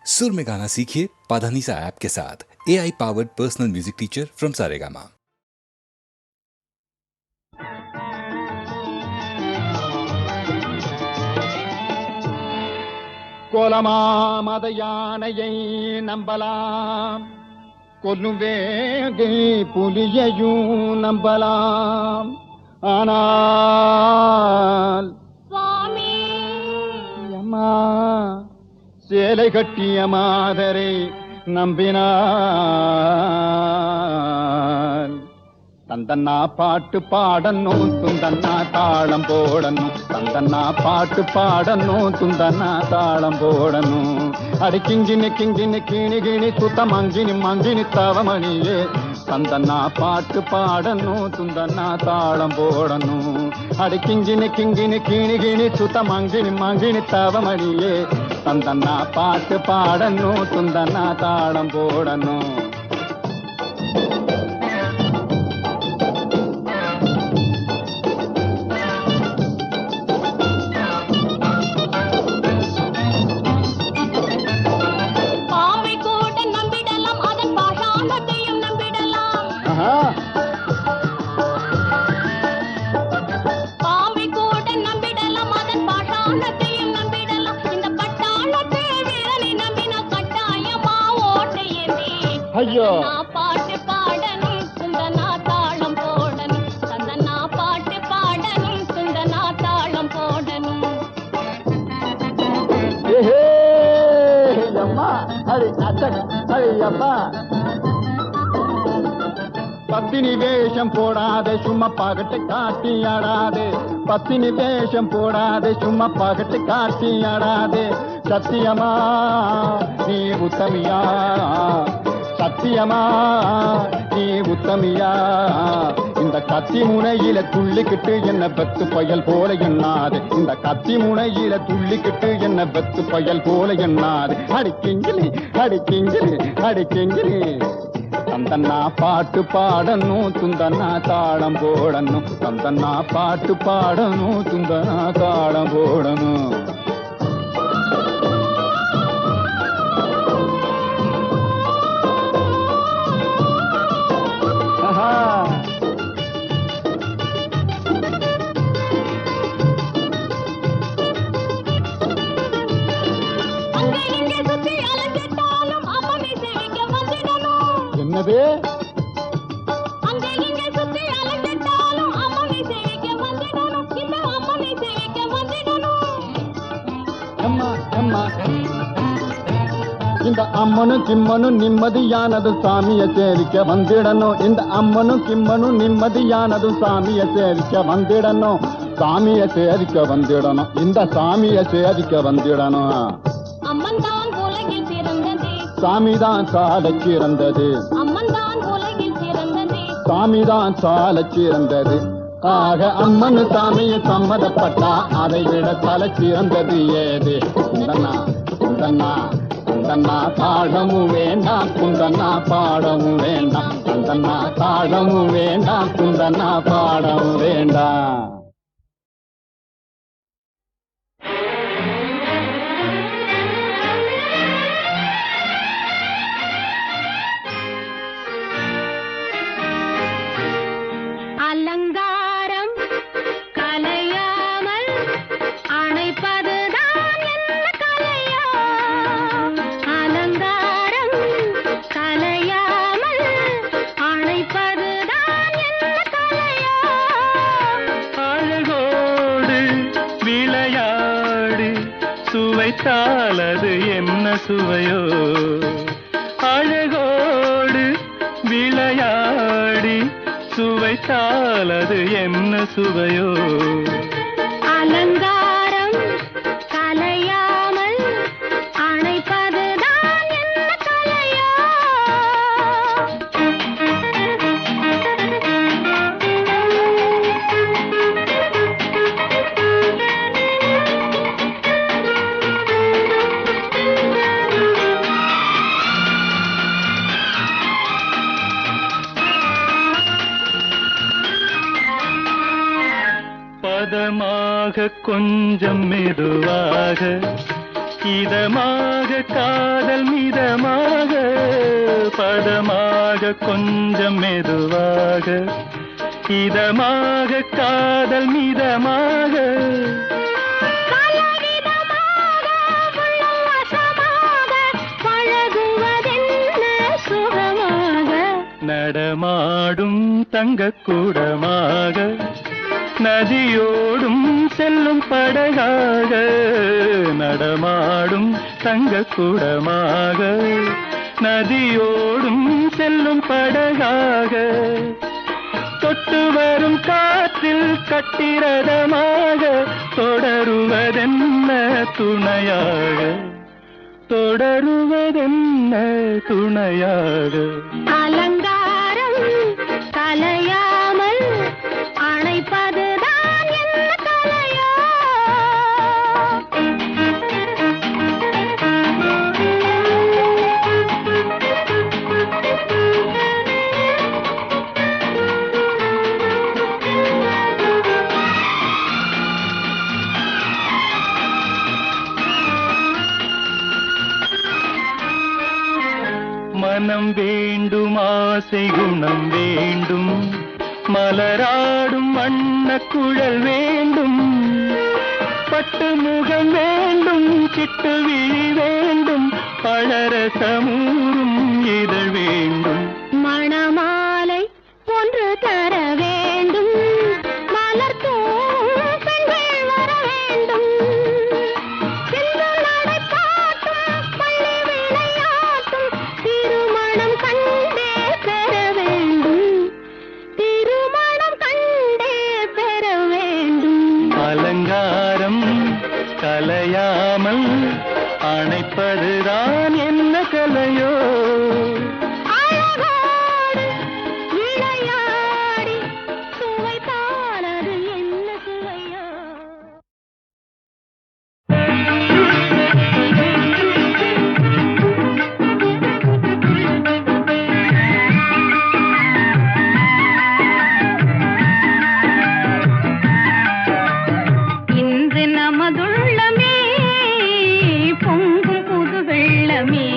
सुर में गाना सीखिए पाधानीसा ऐप के साथ। AI powered personal music teacher from Saregama. கோலமாமத யானையை நம்பலாம், கொல்லும் வேங்கை புலியையும் நம்பலாம். ஆனால் சுவாமி அம்மா சேலை கட்டிய மாதரை நம்பினார். தந்தன்னா பாட்டு பாடணும், துந்தன்னா தாளம் போடணும். தந்தன்னா பாட்டு பாடணும், துந்தன்னா தாளம் போடணும். அடி கிங்கினி கிங்கினி கிணி கிணி சுத்த மங்கினி மங்கினி தவமணியே. தந்தன்னா பாட்டு பாடணும், துந்தன்னா தாளம் போடணும். அடி கிங்கினி கிங்கினி கிணி கிணி சுத்த மங்கினி மங்கினி தவமணியே. தந்தன்னா பாட்டு பாடணும், துந்தன்னா தாளம் போடணும். ஐயோ பாட்டு பாடணும், சுந்தனா தாளம் போடணும். சந்தனா பாட்டு பாடணும், சுந்தனா தாளம் போடணும். அம்மா அடி அச்சக் அடி அம்மா. பத்தினி வேஷம் போடாதே, சும்மா பகட்டு காட்டி ஆடாதே. பத்தினி வேஷம் போடாதே, சும்மா பகட்டு காட்டி ஆடாதே. சத்தியமா நீ உத்தமியா, சத்தியமா நீ உத்தமியா. இந்த கத்தி முனையில துள்ளிக்கிட்டு என்ன பெத்து பயல் போல எண்ணாது. இந்த கத்தி முனையில துள்ளிக்கிட்டு என்ன பெத்து பயல் போல எண்ணாது. அடிக்கிங்கிலி அடிக்கிங்கிலி அடிக்கிங்கிலி. தந்தன்னா பாட்டு பாடணும், துந்தன்னா தாளம் போடணும். தந்தன்னா பாட்டு பாடணும், துந்தன்னா தாளம் போடணும். என்னது அங்கே இங்கே சுத்தி அலைஞ்சிட்டாலும் அம்மனை சேவிக்க வந்திடணும். இந்த அம்மனை சேவிக்க வந்திடணும். அம்மா அம்மா. இந்த அம்மனும் கிம்மனும் நிம்மதியானது சாமிய சேவிக்க வந்திடணும். இந்த அம்மனும் கிம்மனும் நிம்மதியானது சாமிய சேவிக்க வந்திடணும். சாமிய சேவிக்க வந்திடணும். இந்த சாமிய சேவிக்க வந்திடணும். அம்மன் தான் உலகில் பிறந்தது, சாமிதான் சாலச் சிறந்தது. அம்மன் தான் உலகில் பிறந்தது. சாமிதான் சாலச் சிறந்தது. ஆக அம்மன் சாமிய சம்மதப்பட்டா அதை விட தலை சிறந்தது ஏது? குந்தன்னா குந்தன்னா குந்தன்னா தாழமும் வேண்டாம், குந்தன்னா பாடமும் வேண்டாம். குந்தன்னா தாழமும் வேண்டாம், குந்தன்னா பாடமும் வேண்டாம். அலங்காரம் கலையாமல் அணைப்பதுதான் என்ன கலையா? அலங்காரம் கலையாமல் அணைப்பதுதான் என்ன கலையா? அழகோடு விளையாடி சுவைத்தால் அது என்ன சுவையோ? அழகோடு விளையாடி சுவைத்தால் அது என்ன சுவையோ? அலங்காரம் கலையாமல் அணைப்பதுதான் என்ன கலையா? பதமாக கொஞ்சம் மெதுவாக இதமாக காதல் கொஞ்சம் மெதுவாக இதமாக காதல் மிதமாக பலவிதமாக உள்ளம் வசமாக பழகுவதென்ன சுகமாக நடமாடும் தங்கக்கூடமாக நதியோடும் செல்லும் படகாக நடமாடும் தங்கக்கூடமாக நதியோடும் செல்லும் படகாக தொட்டு வரும் காற்றில் கட்டிரதமாக தொடருவதென்ன துணையாக தொடருவதென்ன துணையாக அலங்காரம் கலையாமல் அணைப்பதுதான் என்ன கலையோ மனம் வேண்டும் ஆசை குணம் வேண்டும் மலராடும் வண்ணக் குழல் வேண்டும் பட்டு முகம் வேண்டும் சிட்டு விழி வேண்டும் பழரசமூரும் இதழ் வேண்டும் மணமாலை ஒன்று தர வேண்டும் மலர் தூவும் பெண்கள் வர வேண்டும் சிந்து நடை பாட்டும் பள்ளி விளையாட்டும் திருமணம் கண்டே பெற வேண்டும் திருமணம் கண்டே பெற வேண்டும் அலங்காரம் கலையாமல் அணைப்பதுதான் என்ன கலையோ அழகோடு விளையாடி சுவைத்தால் அது என்ன சுவையோ இன்று நமதுள்ளமே பொங்கும் புது வெள்ளமே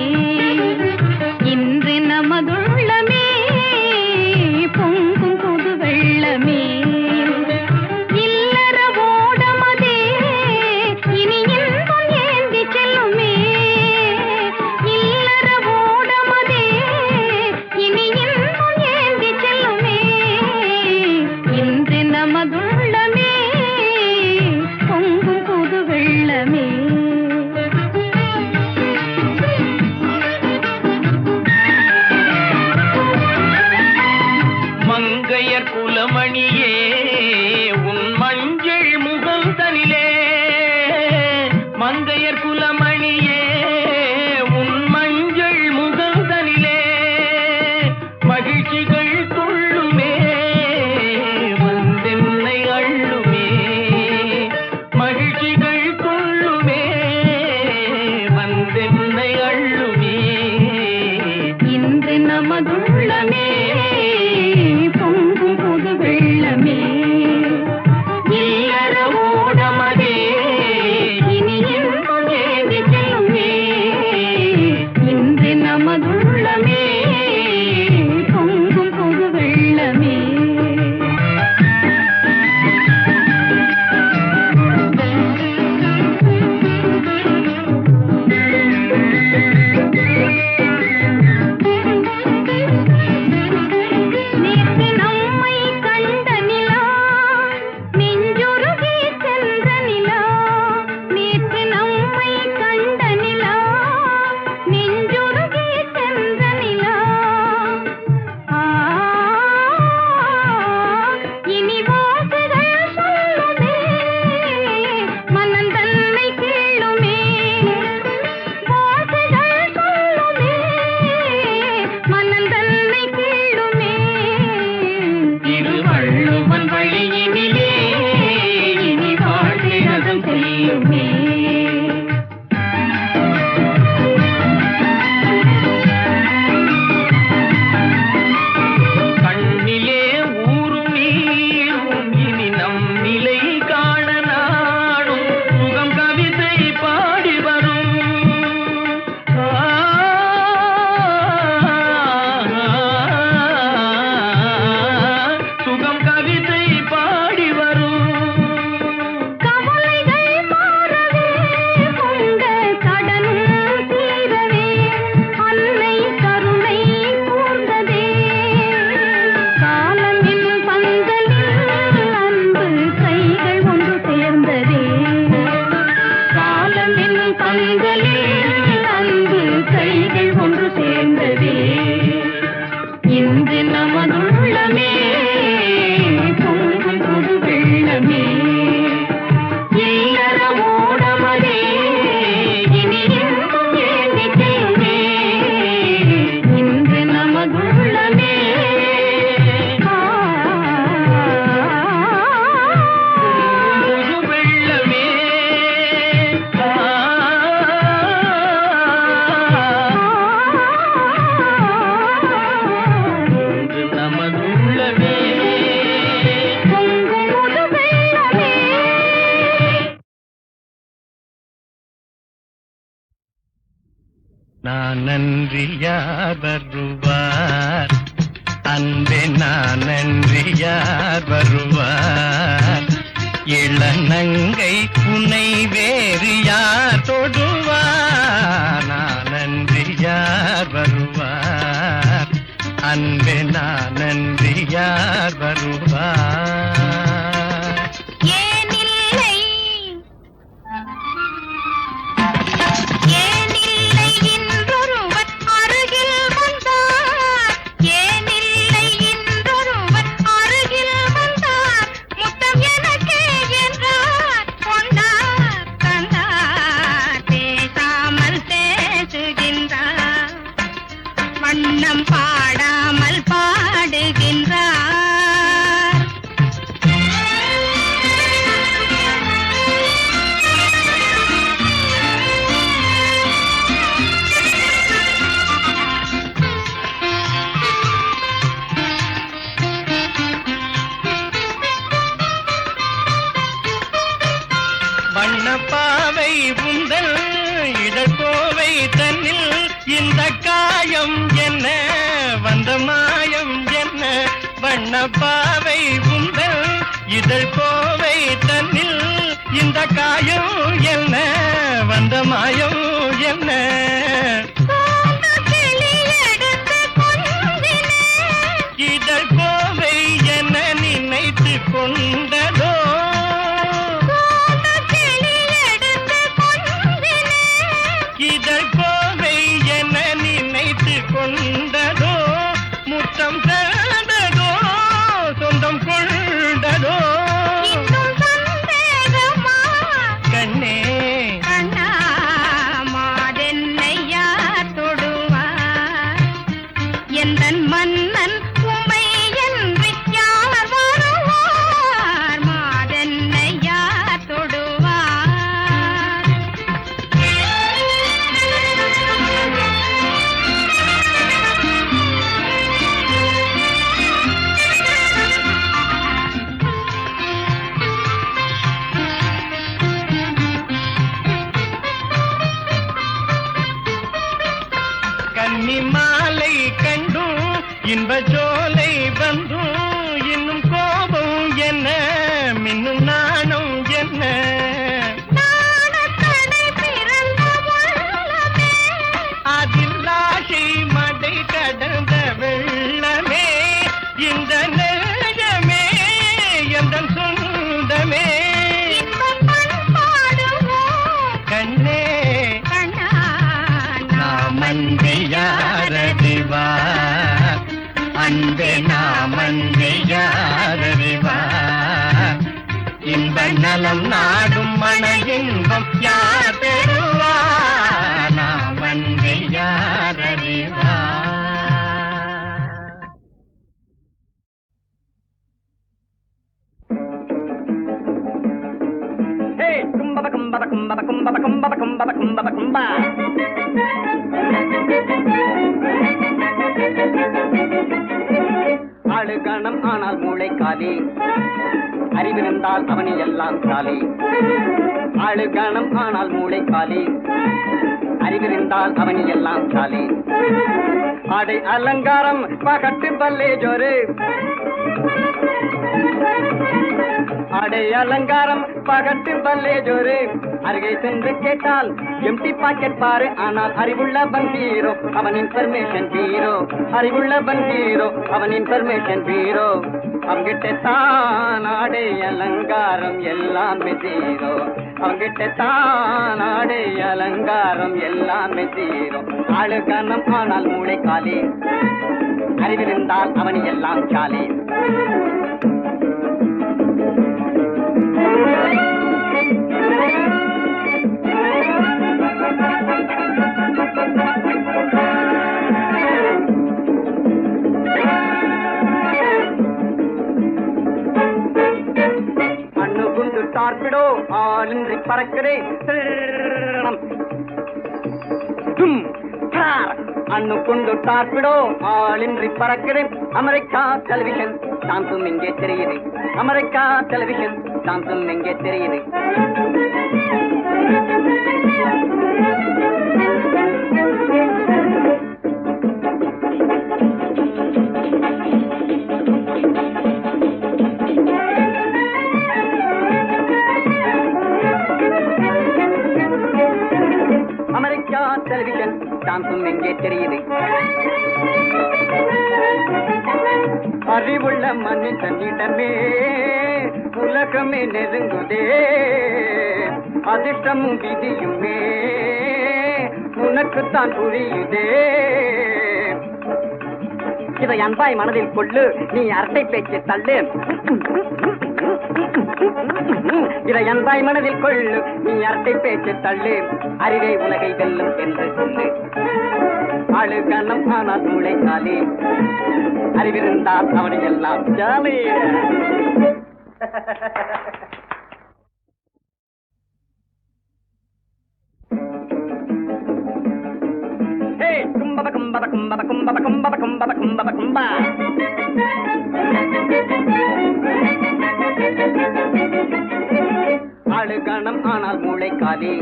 இன்று நமதுள்ளமே பொங்கும் புது வெள்ளமே இல்லற ஓடமதே இனி இன்பம் ஏந்தி செல்லுமே இல்லற ஓடமதே இனி இன்பம் ஏந்தி செல்லுமே இன்று நமதுள்ளமே பொங்கும் புது வெள்ளமே மங்கையர் குலமணியே உன் மஞ்சள் முகம் தனிலே மங்கையர் குலமணியே உன் மஞ்சள் முகம் தனிலே மகிழ்ச்சிகள் கொள்ளுமே வந்தென்னை அள்ளுமே மகிழ்ச்சிகள் கொள்ளுமே வந்தென்னை அள்ளுமே இன்று நமதுள்ளமே பொங்கும் புது வெள்ளமே இல்லற ஓடமதே இனி இன்பம் ஏந்தி செல்லுமே இன்று நமதுள்ளமே பொங்கும் புது வெள்ளமே நான் நன்றி யார் வருவார், அன்பே நான் நன்றி யார் வருவார், இளநங்கை உன்னை வேறு யார் தொடுவார், நான் நன்றி யார் வருவார், அன்பே நான் நன்றி யார் வருவார். வண்ணம் பாடாமல் பாடுகின்றார். வண்ணப்பாவை உந்தல் இடக்கோவை தன்னில் இந்த காயம் என்ன வந்த மாயம் என்ன, வண்ணப்பாவை உந்தல் இதழ் கோவை தன்னில் இந்த காயம் என்ன வந்த மாயம் என்ன, இதழ் கோவை என நினைத்து கொண்டதோ, இதழ் கோவை என நினைத்து கொண்டதோ, முத்தம் தந்ததோ சொந்தம் கொண்டதோ, கண்ணே மாதென்னையா தொடுவார், எந்தன் மன்னன் உமை என்று யார் வருவார், மாதென்னையா தொடுவார். கன்னி மாலை கண்டு இன்ப ஜோலை வந்து இன்னும் கோபம் என்ன மின்னும் நாணம் என்ன, அதில் ஆசை மடை கடந்த வெள்ளமே இந்த நெஞ்சமே எந்தன் சொந்தமே, கண்ணே நாமன்பை யாரறிவார், அன்பே நாமன்பை யாரறிவார், இன்ப நலம் நாடும் மன இன்பம் யார் பெறுவார், நாமன்பை யாரறிவார். கும்பப கும்பப கும்பப கும்பப கும்பப கும்பப கும்பப கும்பா ஆளுகணம் ஆனால் மூளை காலி, அறிவிருந்தால் அவனி எல்லாம் காலி, ஆளுகணம் ஆனால் மூளை காலி, அறிவிருந்தால் அவனி எல்லாம் காலி, ஆடை அலங்காரம் பகட்டு பல்லே ஜோரு, ஆடை அலங்காரம் பகட்டு பல்லே ஜோரு, அருகே சென்று கேட்டால் எம்டி பாக்கெட் பாரு, ஆனால் அறிவுள்ள பங்கீரோ அவன் இன்ஃபர்மேஷன் பீரோ, அறிவுள்ள பங்கீரோ அவன் இன்ஃபர்மேஷன் பீரோ, அவங்கிட்ட தான் ஆடை அலங்காரம் எல்லாமே ஜீரோ, அவங்கிட்ட தான் ஆடை அலங்காரம் எல்லாமே ஜீரோ, ஆளுகணம் ஆனால் மூளை காலி, அறிவிருந்தால் அவனி எல்லாம் சாலி. அண்ணு குண்டு டார்பிடோ ஆளின்றி பறக்கிறே, அண்ணு குண்டு டார்பிடோ ஆளின்றி பறக்கிறேன், அமெரிக்கா டெலிவிஷன் சாம்சங் எங்கே தெரியுது, அமெரிக்கா டெலிவிஷன் சாம்சங் எங்கே தெரியுது. டான்ஸும் எங்கே தெரியுது. அறிவுள்ள மனிதனிடமே உலகமே நெருங்குதே, அதிர்ஷ்டமும் விதியுமே உனக்குத்தான் புரியுதே. இதை அன்பாய் மனதில் கொள்ளு, நீ அரட்டை பேச்சு தள்ளு. இதை அன்பாய் மனதில் கொள்ளு, நீ அரட்டை பேச்சு தள்ளு. அறிவை உலகை வெல்லும் என்று சொல்லு. அழுகணம் ஆனால் மூளை காலி, அறிவிருந்தால் அவனை எல்லாம் ஜாலி. கும்பப கும்பப கும்பப கும்பப கும்பப கும்பப கும்பப கும்பா. அழுகணம் ஆனால் மூளை காலி,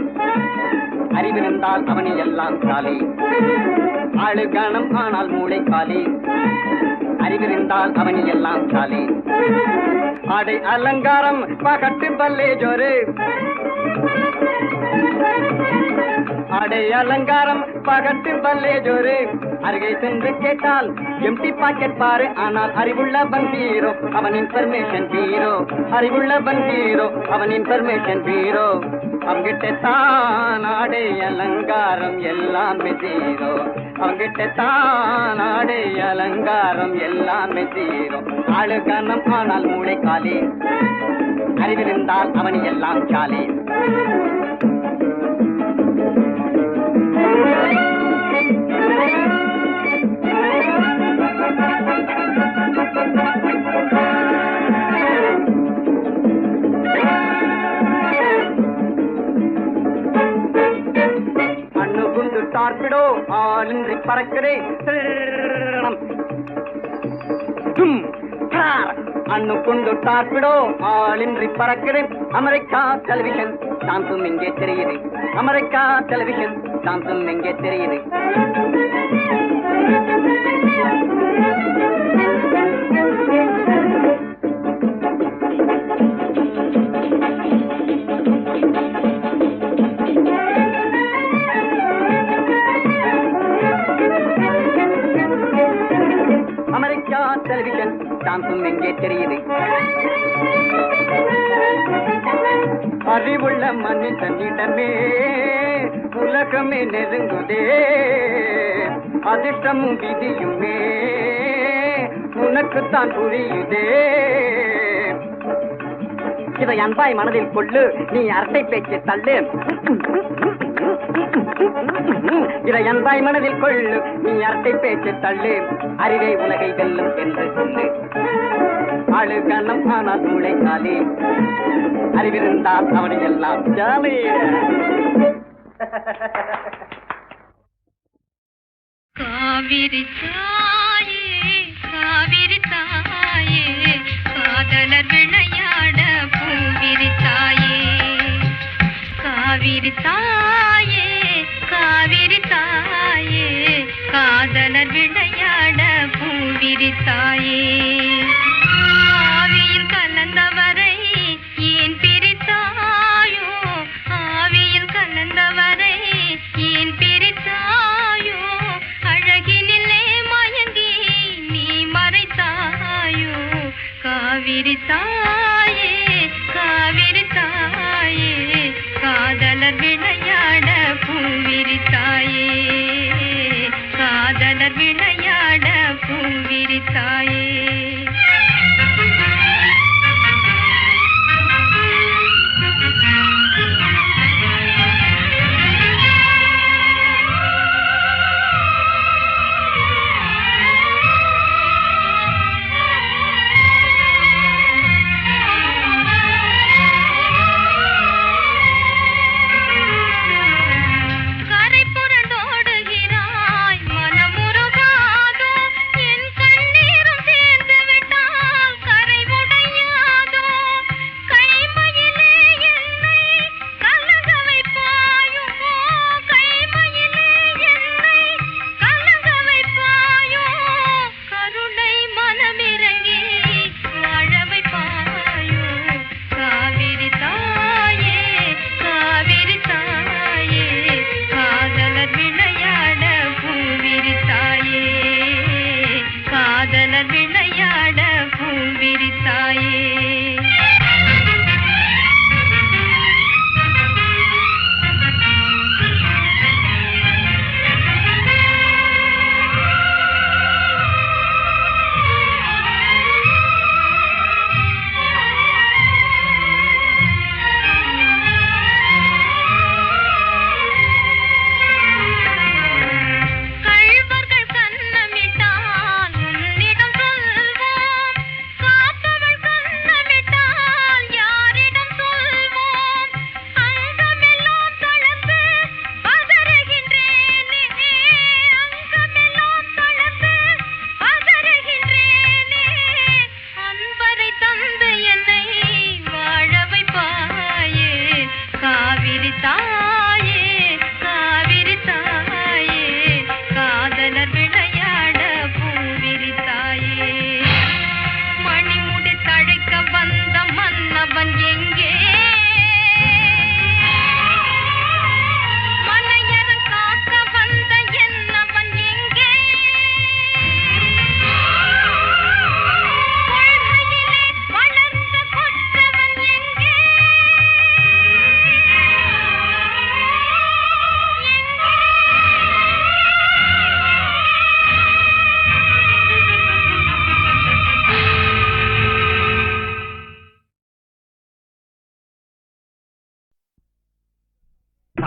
அறிவிருந்தால் அவனை எல்லாம் காலி. அழுகணம் ஆனால் மூளை காலி, அறிவிருந்தால் அவனை எல்லாம் காலி. ஆடை அலங்காரம் பகட்டு பல்லே ஜோரு, ஆடை அலங்காரம் பகட்டு பல்லே ஜோரு. அருகே சென்று கேட்டால் எம்டி பாக்கெட் பாரு, ஆனால் அறிவுள்ளவன் ஹீரோ, அவன் இன்ஃபர்மேஷன் ஹீரோ. அறிவுள்ளவன் ஹீரோ, அவன் இன்ஃபர்மேஷன் ஹீரோ. அவங்கிட்ட தான் ஆடை அலங்காரம் எல்லாமே ஜீரோ. அவங்கிட்ட தான் ஆடை அலங்காரம் எல்லாமே ஜீரோ. ஆளுகணம் ஆனால் மூளை காலி, அறிவிருந்தால் அவன் எல்லாம் சாலி. அண்ணுகுண்டு டார்பிடோ ஆளின்றி பறக்கிறேன். அண்ணுகுண்டு டார்பிடோ ஆளின்றி பறக்கிறேன். அமெரிக்கா டெலிவிஷன் டான்ஸும் எங்கே தெரியுது. அமெரிக்கா டெலிவிஷன் டான்ஸும் எங்கே தெரியுது. அமெரிக்கா டெலிவிஷன் டான்ஸும் எங்கே தெரியுது. அறிவுள்ள மனிதனிடமே உலகமே நெருங்குதே, அதிர்ஷ்டமும் விதியுமே உனக்குத்தான் புரியுதே. இதை அன்பாய் மனதில் கொள்ளு, நீ அரட்டை பேச்சு தள்ளு. இதை அன்பாய் மனதில் கொள்ளு, நீ அரட்டை பேச்சு தள்ளு. அறிவை உலகை வெல்லும் என்று சொல்லு. அழுகணம் ஆனால் மூளை காலி, அறிவிருந்தால் அவனை எல்லாம் ஜாலி. காவிரி தாயே, காவிரி தாயே, காதலர் விளையாட பூவிரி தாயே. காவிரி தாயே, காவிரி தாயே, காதலர் விளையாட பூவிரி தாயே. ஆவியில் கலந்தவரை ஏன் பிரித்தாயோ, ஆவியில் கலந்தவரை ஏன் பிரித்தாயோ. அழகினிலே மயங்கி நீ மறைத்தாயோ. காவிரி தாயே, காவிரி தாயே, காதலர் விளையாட பூவிரி தாயே. காதலர் விளையாட பூவிரி தாயே. கரை புரண்டோடுகிறாய் மனமுருகா,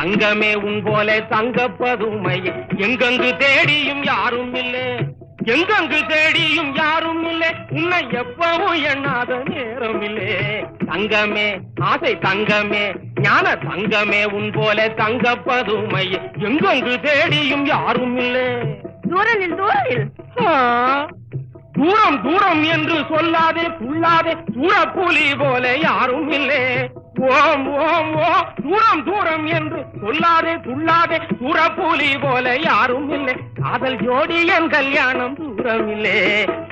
தங்கமே உன் போல தங்கப்பதுமை எங்கெங்கு தேடியும் யாரும் இல்லை, எங்கெங்கு தேடியும் யாரும் இல்லை, உன்னை எப்பவும் எண்ணாத நேரம் இல்லை. தங்கமே ஆசை தங்கமே ஞான தங்கமே உன் போல தங்கப்பதுமை எங்கெங்கு தேடியும் யாரும் இல்லை. தூரனில் தூரனில் தூரம் தூரம் என்று சொல்லாதே துள்ளாதே சூழப்புலி போல யாரும் இல்லை. ஓம் ஓம் ஓ தூரம் தூரம் என்று சொல்லாதே துள்ளாதே சூழப்புலி போல யாரும் இல்லை. காதல் ஜோடி என் கல்யாணம் தூரம் இல்லை.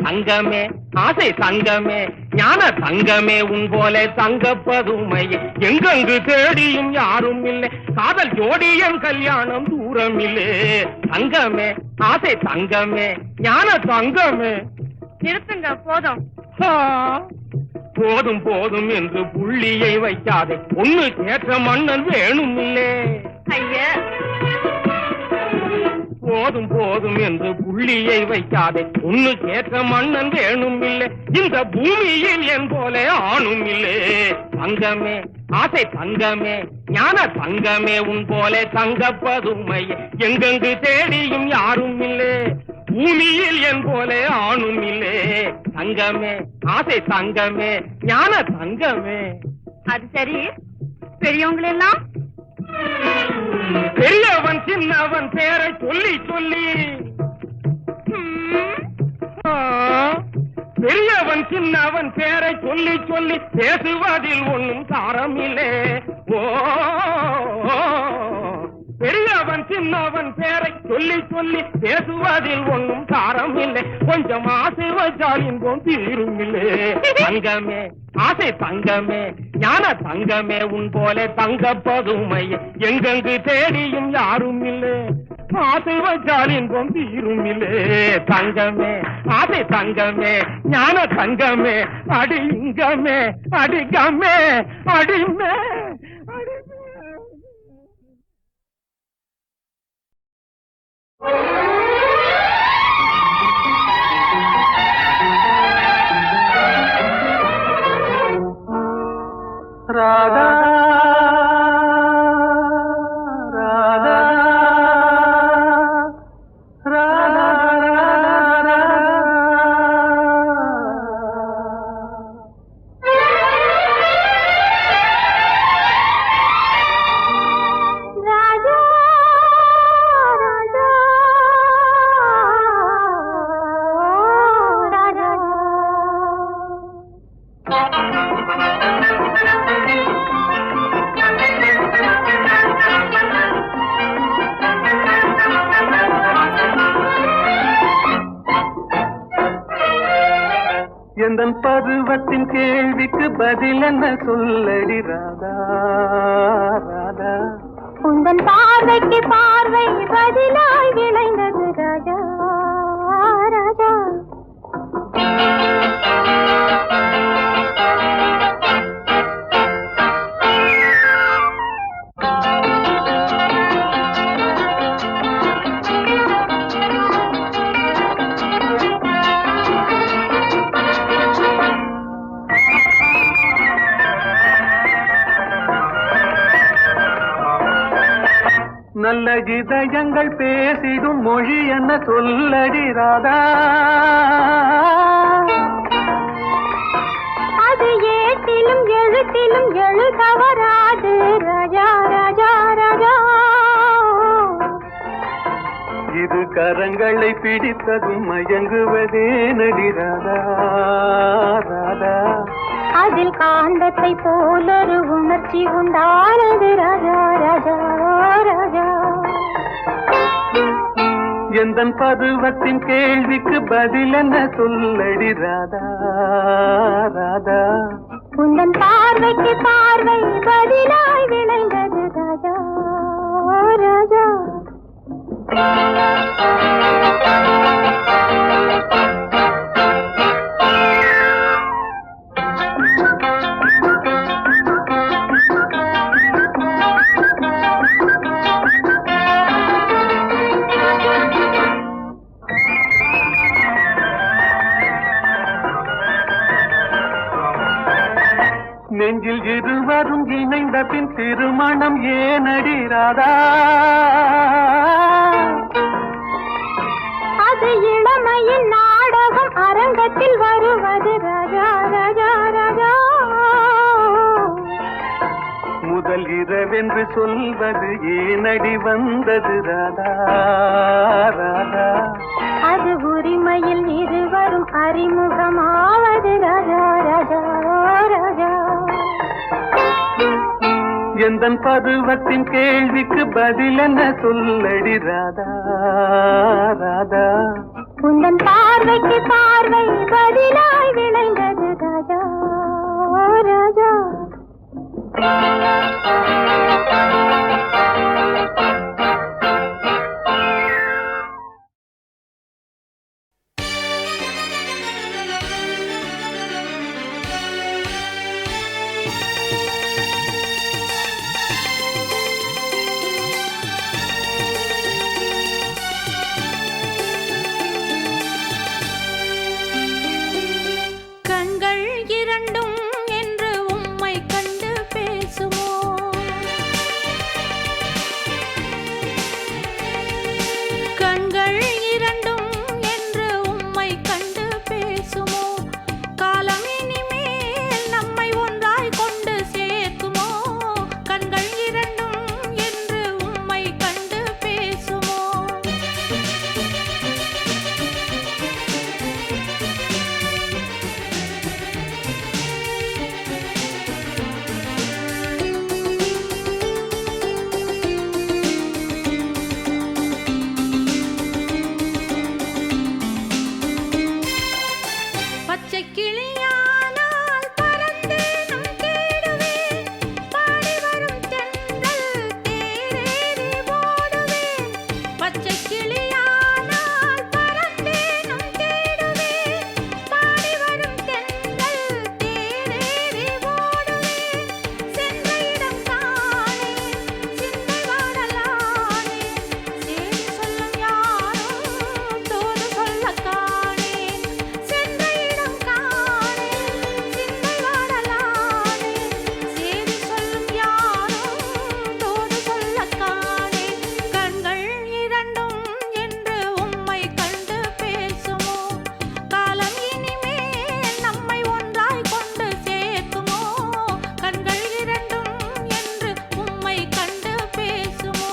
தங்கமே ஆசை தங்கமே ஞான தங்கமே உன் போல தங்கப்பதுமை எங்கெங்கு தேடியும் யாரும் இல்லை. காதல் ஜோடி என் கல்யாணம் தூரம் இல்லை. தங்கமே ஆசை தங்கமே ஞான தங்கமே. நிறுத்துங்க போதும். போதும் போதும் என்று புள்ளியை வைக்காதே, ஒண்ணு கேட்ட மன்னன் வேணும் இல்லே. ஐயா போதும் போதும் என்று புள்ளியை வைக்காதே, ஒண்ணு கேட்ட மன்னன் வேணும் இல்லை. இந்த பூமியில் என் போல ஆணும் இல்லை. தங்கமே ஆசை தங்கமே ஞான தங்கமே உன் போல தங்கப்பதுமை எங்கெங்கு தேடியும் யாரும் இல்லை. பூமியில் என் போல ஆணும் இல்லை. தங்கமே ஆசை தங்கமே ஞான தங்கமே. அது சரி, பெரியவங்களெல்லாம் பெரியவன் சின்னவன் பேரை சொல்லி சொல்லி பெரியவன் சின்னவன் பேரை சொல்லி சொல்லி பேசுவதில் ஒன்றும் சாரம் இல்லை. ஓ பெரியவன் சின்னவன் பேரை சொல்லி சொல்லி பேசுவதில் ஒன்றும் சாரம் இல்லை. கொஞ்சம் ஆசை வச்சால் இன்பம் தீரும் இல்லை. தங்கமே ஆசை தங்கமே ஞான தங்கமே உன் போல தங்கப்பதுமை எங்கெங்கு தேடியும் யாரும் இல்லை. ஆசை வச்சால் இன்பம் தீரும் இல்லை. தங்கமே ஆசை தங்கமே ஞான தங்கமே அடி இங்கமே அடிகமே அடிமே அடிமே. ராதா ராதா ராதா எந்தன் பருவத்தின் கேள்விக்கு பதில் என்ன சொல்லடி ராதா ராதா. உந்தன் பார்வைக்கு பார்வை பதிலாய் விளைந்தது ராஜா ராஜா. நல்ல இதயங்கள் பேசிடும் மொழி என்ன சொல்லடி ராதா. அது ஏட்டிலும் எழுத்திலும் எழுதவராது ராஜா ராஜா ராஜா. இது கரங்களை பிடித்ததும் மயங்குவதே நடி ராதா ராதா. அதில் காந்தத்தை போலொரு உணர்ச்சி உண்டானது ராஜா ராஜா ராஜா. எந்தன் பருவத்தின் கேள்விக்கு பதில் என்ன சொல்லடி ராதா ராதா. உந்தன் பார்வைக்கு பார்வை பதிலாய் விளைந்தது ராஜா ராஜா. நெஞ்சில் இருவரும் இணைந்த பின் திருமணம் ஏனடி ராதா? அது இளமையின் நாடகம் அரங்கத்தில் வருவது ராஜா ராஜா ராஜா. முதல் இரவென்று சொல்வது ஏனடி வந்தது ராதா ராதா? அது உரிமையில் இருவரும் அறிமுகமாவது ராஜா ராஜா ராஜா. எந்தன் பருவத்தின் கேள்விக்கு பதில் என்ன சொல்லடி ராதா ராதா? உந்தன் பார்வைக்கு பார்வை பதிலாய் விளைந்தது ராஜா ராஜா. கண்கள் இரண்டும் என்று உம்மை கண்டு பேசுமோ? கண்கள் இரண்டும் என்று உம்மை கண்டு பேசுமோ? காலம் இனிமேல் நம்மை ஒன்றாய் கொண்டு சேர்க்குமோ? கண்கள் இரண்டும் என்று உம்மை கண்டு பேசுமோ? பச்சை கிளியானால் பறந்தேனும் தேடுவேன், பாடி வரும் தென்றல் தேரேறி ஓடுவேன். பச்சை கிளியானால் பறந்தேனும் தேடுவேன், பாடி வரும் தென்றல் தேரேறி ஓடுவேன். சென்ற இடம் காணேன், சிந்தை வாடலானேன், சேதி சொல்லும் யாரும் தோது சொல்ல காணேன். சென்ற இடம் காணேன், சிந்தை வாடலானேன், சேதி சொல்லும் யாரும் தோது சொல்ல காணேன். கண்கள் இரண்டும் என்று உம்மை கண்டு பேசுமோ? காலம் இனிமேல் நம்மை ஒன்றாய் கொண்டு சேர்க்குமோ? கண்கள் இரண்டும் என்று உம்மை கண்டு பேசுமோ?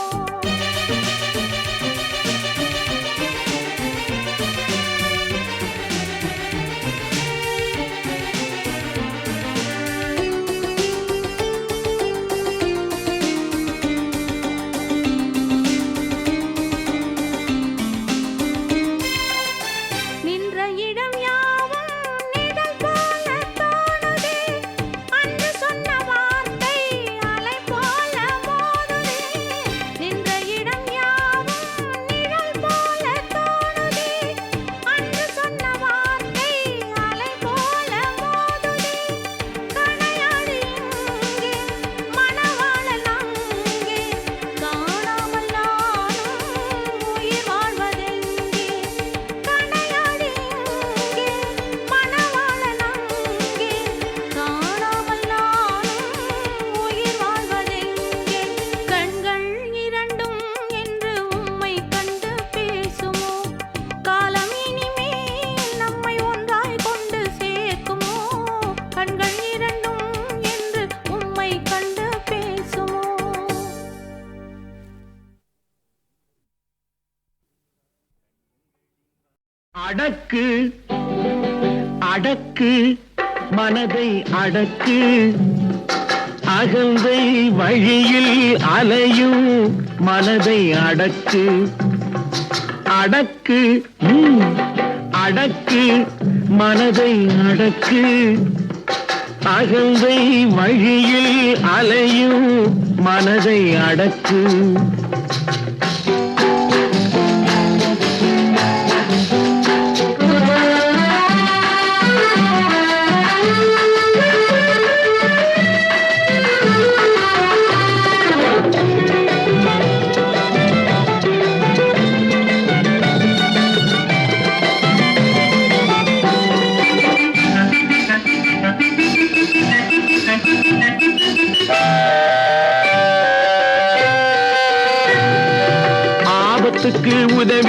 நின்ற இடம் யாவும் நிழல் போல தோணுதே, அன்று சொன்ன வார்த்தை அலை போல மோதுதே. நின்ற இடம் யாவும் நிழல் போல தோணுதே, அன்று சொன்ன வார்த்தை அலை போல மோதுதே. கணையாடி இங்கே, மணவாளன் அங்கே, காணாமல் நானும் உயிர் வாழ்வதெங்கே? கணையாடி இங்கே, மணவாளன் அங்கே, காணாமல் நானும் உயிர் வாழ்வதெங்கே? கண்கள் இரண்டும் என்று உம்மை கண்டு பேசுமோ? காலம் இனிமேல் நம்மை ஒன்றாய் கொண்டு சேர்க்குமோ? கண்கள் இரண்டும் என்று உம்மை கண்டு பேசுமோ? அடக்கு அடக்கு மனதை அடக்கு, அகந்தை வழியில் அலையும் மனதை அடக்கு. அடக்கு அடக்கு மனதை அடக்கு, அகந்தை வழியில் அலையும் மனதை அடக்கு.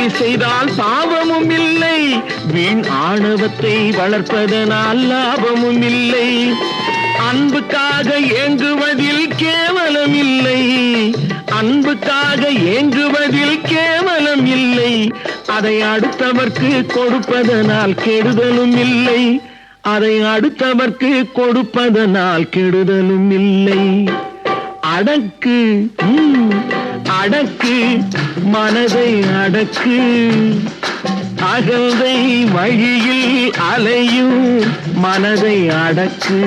உதவி செய்தால் பாவமும் இல்லை, வீண் ஆணவத்தை வளர்ப்பதனால் லாபமும் இல்லை. அன்புக்காக ஏங்குவதில் கேவலம் இல்லை, அன்புக்காக ஏங்குவதில் கேவலம் இல்லை. அதை அடுத்தவர்க்கு கொடுப்பதனால் கெடுதலும் இல்லை, அதை அடுத்தவர்க்கு கொடுப்பதனால் கெடுதலும் இல்லை. அடக்கு அடக்கு மனதை அடக்கு, அகந்தை வழியில் அலையும் மனதை அடக்கு.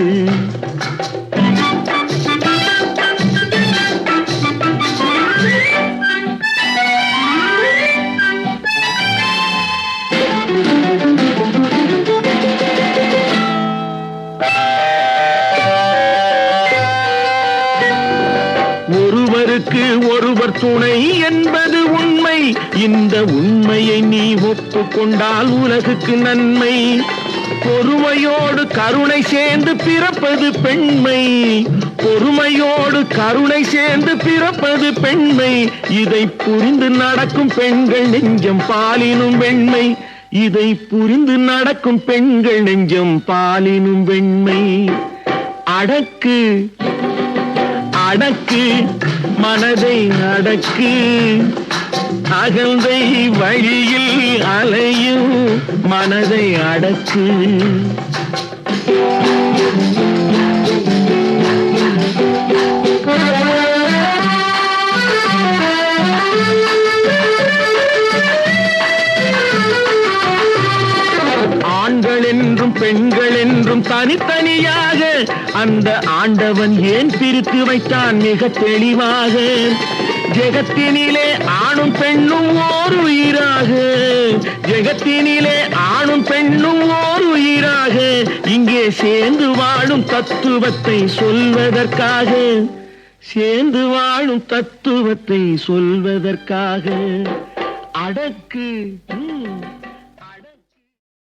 ஒருவருக்கு ஒருவர் துணை என்பது உண்மை, இந்த உண்மையை நீ ஒப்புக்கொண்டால் உலகுக்கு நன்மை. பொறுமையோடு கருணை சேர்ந்து பிறப்பது பெண்மை, பொறுமையோடு கருணை சேர்ந்து பிறப்பது பெண்மை. இதை புரிந்து நடக்கும் பெண்கள் நெஞ்சம் பாலினும் வெண்மை, இதை புரிந்து நடக்கும் பெண்கள் நெஞ்சம் பாலினும் வெண்மை. அடக்கு அடக்கு மனதை அடக்கு, அகந்தை வழியில் அலையும் மனதை அடக்கு. ஆண்கள் என்றும் பெண்கள் என்றும் தனித்தனியாக அந்த ஆண்டவன் ஏன் பிரித்து வைத்தான் மிக தெளிவாக. ஜெகத்தினிலே ஆணும் பெண்ணும் ஓர் உயிராக, ஜெகத்தினிலே ஆணும் பெண்ணும் ஓர் உயிராக, இங்கே சேர்ந்து வாழும் தத்துவத்தை சொல்வதற்காக, சேர்ந்து வாழும் தத்துவத்தை சொல்வதற்காக. அடக்கு